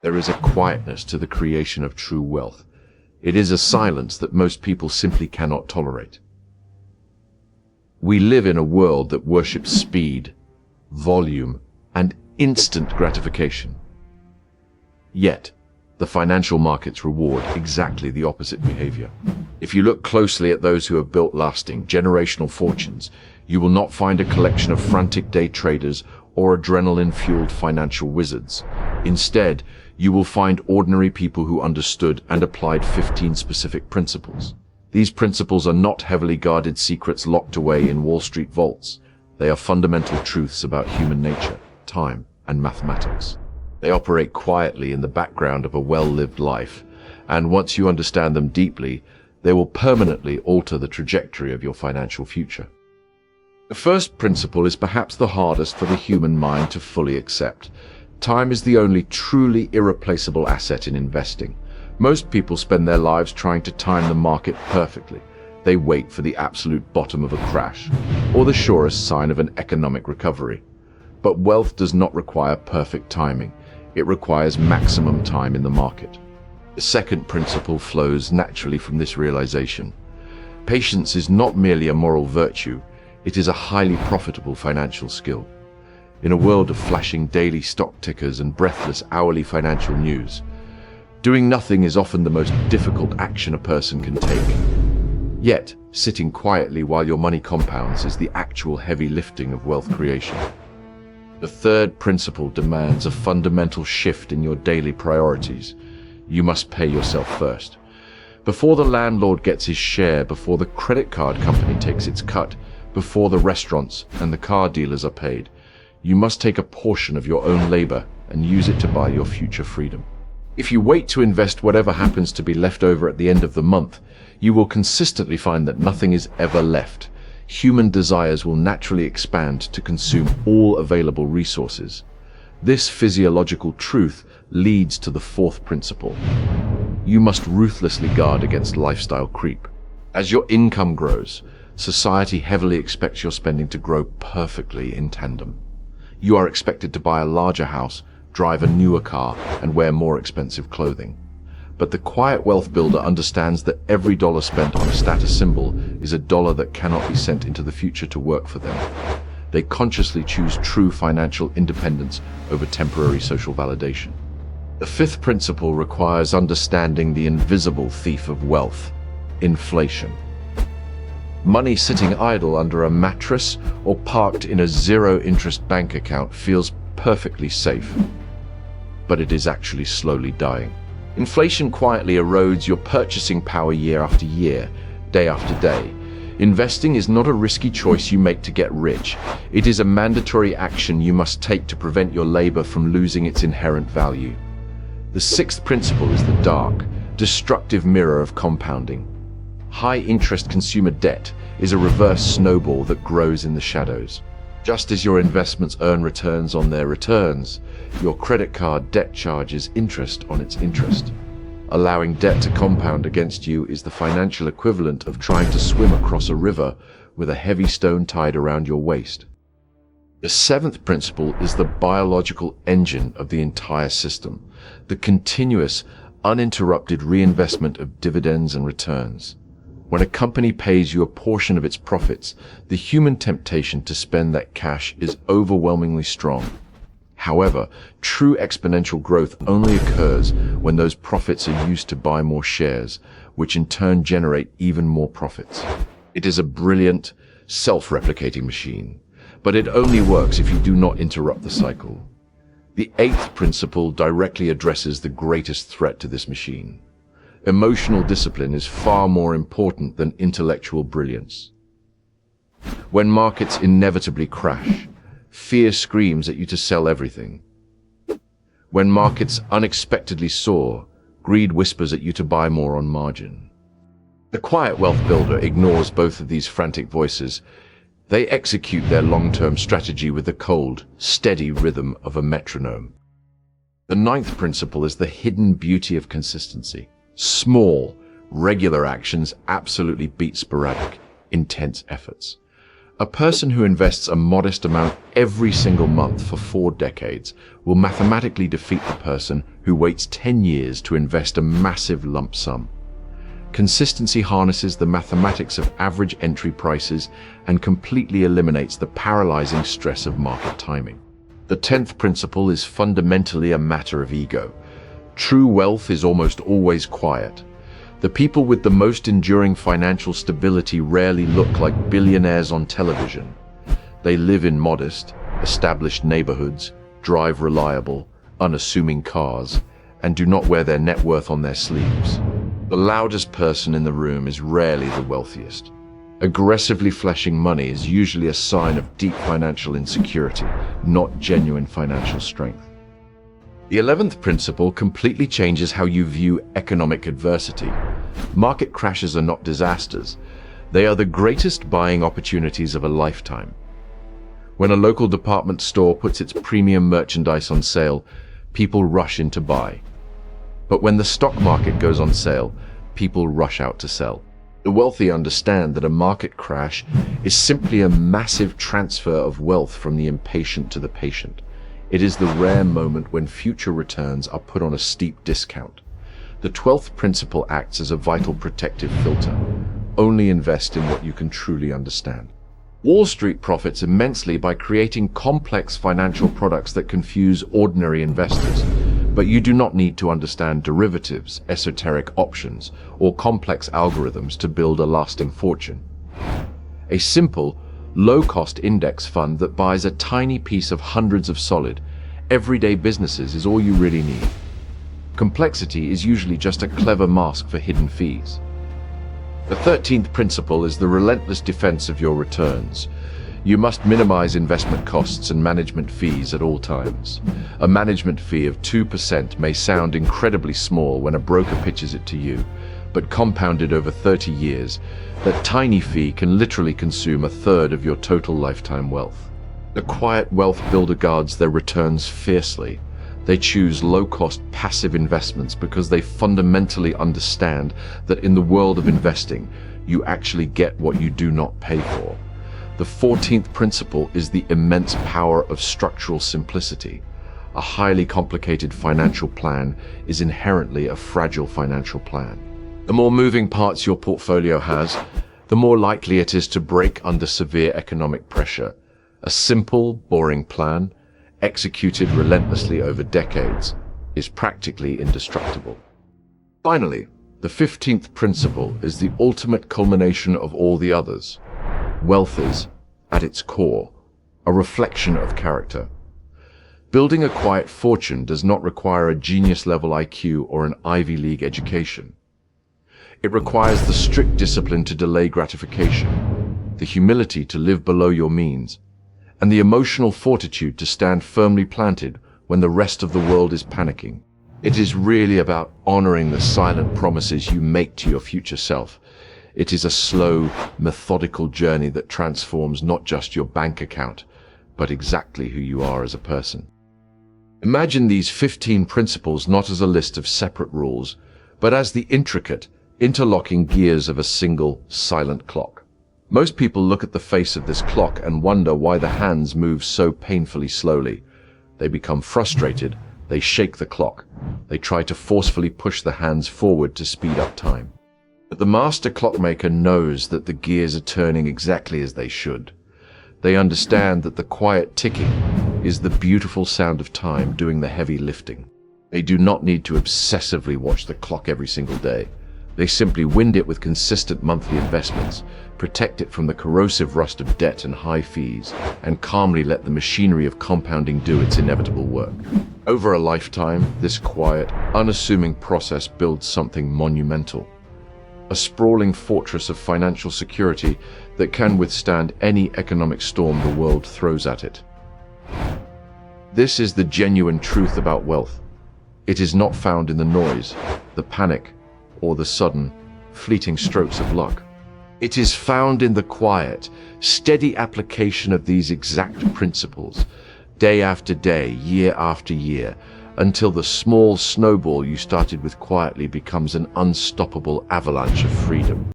There is a quietness to the creation of true wealth. It is a silence that most people simply cannot tolerate. We live in a world that worships speed, volume, and instant gratification. Yet, the financial markets reward exactly the opposite behavior. If you look closely at those who have built lasting, generational fortunes, you will not find a collection of frantic day traders or adrenaline-fueled financial wizards. Instead, you will find ordinary people who understood and applied 15 specific principles. These principles are not heavily guarded secrets locked away in Wall Street vaults. They are fundamental truths about human nature, time, and mathematics. They operate quietly in the background of a well-lived life, and once you understand them deeply, they will permanently alter the trajectory of your financial future. The first principle is perhaps the hardest for the human mind to fully accept. Time is the only truly irreplaceable asset in investing. Most people spend their lives trying to time the market perfectly. They wait for the absolute bottom of a crash, or the surest sign of an economic recovery. But wealth does not require perfect timing. It requires maximum time in the market. The second principle flows naturally from this realization. Patience is not merely a moral virtue, it is a highly profitable financial skill. In a world of flashing daily stock tickers and breathless hourly financial news, doing nothing is often the most difficult action a person can take. Yet, sitting quietly while your money compounds is the actual heavy lifting of wealth creation. The third principle demands a fundamental shift in your daily priorities. You must pay yourself first. Before the landlord gets his share, before the credit card company takes its cut, before the restaurants and the car dealers are paid, you must take a portion of your own labor and use it to buy your future freedom. If you wait to invest whatever happens to be left over at the end of the month, you will consistently find that nothing is ever left. Human desires will naturally expand to consume all available resources. This physiological truth leads to the fourth principle. You must ruthlessly guard against lifestyle creep. As your income grows, society heavily expects your spending to grow perfectly in tandem. You are expected to buy a larger house, drive a newer car, and wear more expensive clothing. But the quiet wealth builder understands that every dollar spent on a status symbol is a dollar that cannot be sent into the future to work for them. They consciously choose true financial independence over temporary social validation. The fifth principle requires understanding the invisible thief of wealth, inflation. Money sitting idle under a mattress or parked in a zero-interest bank account feels perfectly safe, but it is actually slowly dying. Inflation quietly erodes your purchasing power year after year, day after day. Investing is not a risky choice you make to get rich. It is a mandatory action you must take to prevent your labor from losing its inherent value. The sixth principle is the dark, destructive mirror of compounding. High-interest consumer debt is a reverse snowball that grows in the shadows. Just as your investments earn returns on their returns, your credit card debt charges interest on its interest. Allowing debt to compound against you is the financial equivalent of trying to swim across a river with a heavy stone tied around your waist. The seventh principle is the biological engine of the entire system, the continuous, uninterrupted reinvestment of dividends and returns. When a company pays you a portion of its profits, the human temptation to spend that cash is overwhelmingly strong. However, true exponential growth only occurs when those profits are used to buy more shares, which in turn generate even more profits. It is a brilliant, self-replicating machine, but it only works if you do not interrupt the cycle. The eighth principle directly addresses the greatest threat to this machine. Emotional discipline is far more important than intellectual brilliance. When markets inevitably crash, fear screams at you to sell everything. When markets unexpectedly soar, greed whispers at you to buy more on margin. The quiet wealth builder ignores both of these frantic voices. They execute their long-term strategy with the cold, steady rhythm of a metronome. The ninth principle is the hidden beauty of consistency. Small, regular actions absolutely beat sporadic, intense efforts. A person who invests a modest amount every single month for 4 decades will mathematically defeat the person who waits 10 years to invest a massive lump sum. Consistency harnesses the mathematics of average entry prices and completely eliminates the paralyzing stress of market timing. The 10th principle is fundamentally a matter of ego. True wealth is almost always quiet. The people with the most enduring financial stability rarely look like billionaires on television. They live in modest, established neighborhoods, drive reliable, unassuming cars, and do not wear their net worth on their sleeves. The loudest person in the room is rarely the wealthiest. Aggressively flashing money is usually a sign of deep financial insecurity, not genuine financial strength. The 11th principle completely changes how you view economic adversity. Market crashes are not disasters. They are the greatest buying opportunities of a lifetime. When a local department store puts its premium merchandise on sale, people rush in to buy. But when the stock market goes on sale, people rush out to sell. The wealthy understand that a market crash is simply a massive transfer of wealth from the impatient to the patient. It is the rare moment when future returns are put on a steep discount. The 12th principle acts as a vital protective filter. Only invest in what you can truly understand. Wall Street profits immensely by creating complex financial products that confuse ordinary investors. But you do not need to understand derivatives, esoteric options, or complex algorithms to build a lasting fortune. A simple, low-cost index fund that buys a tiny piece of hundreds of solid, everyday businesses is all you really need. Complexity is usually just a clever mask for hidden fees. The 13th principle is the relentless defense of your returns. You must minimize investment costs and management fees at all times. A management fee of 2% may sound incredibly small when a broker pitches it to you, but compounded over 30 years, that tiny fee can literally consume a third of your total lifetime wealth. The quiet wealth builder guards their returns fiercely. They choose low-cost passive investments because they fundamentally understand that in the world of investing, you actually get what you do not pay for. The 14th principle is the immense power of structural simplicity. A highly complicated financial plan is inherently a fragile financial plan. The more moving parts your portfolio has, the more likely it is to break under severe economic pressure. A simple, boring plan, executed relentlessly over decades, is practically indestructible. Finally, the 15th principle is the ultimate culmination of all the others. Wealth is, at its core, a reflection of character. Building a quiet fortune does not require a genius-level IQ or an Ivy League education. It requires the strict discipline to delay gratification, the humility to live below your means, and the emotional fortitude to stand firmly planted when the rest of the world is panicking. It is really about honoring the silent promises you make to your future self. It is a slow, methodical journey that transforms not just your bank account, but exactly who you are as a person. Imagine these 15 principles not as a list of separate rules, but as the intricate, interlocking gears of a single, silent clock. Most people look at the face of this clock and wonder why the hands move so painfully slowly. They become frustrated, they shake the clock, they try to forcefully push the hands forward to speed up time. But the master clockmaker knows that the gears are turning exactly as they should. They understand that the quiet ticking is the beautiful sound of time doing the heavy lifting. They do not need to obsessively watch the clock every single day. They simply wind it with consistent monthly investments, protect it from the corrosive rust of debt and high fees, and calmly let the machinery of compounding do its inevitable work. Over a lifetime, this quiet, unassuming process builds something monumental. A sprawling fortress of financial security that can withstand any economic storm the world throws at it. This is the genuine truth about wealth. It is not found in the noise, the panic, or the sudden, fleeting strokes of luck. It is found in the quiet, steady application of these exact principles, day after day, year after year, until the small snowball you started with quietly becomes an unstoppable avalanche of freedom.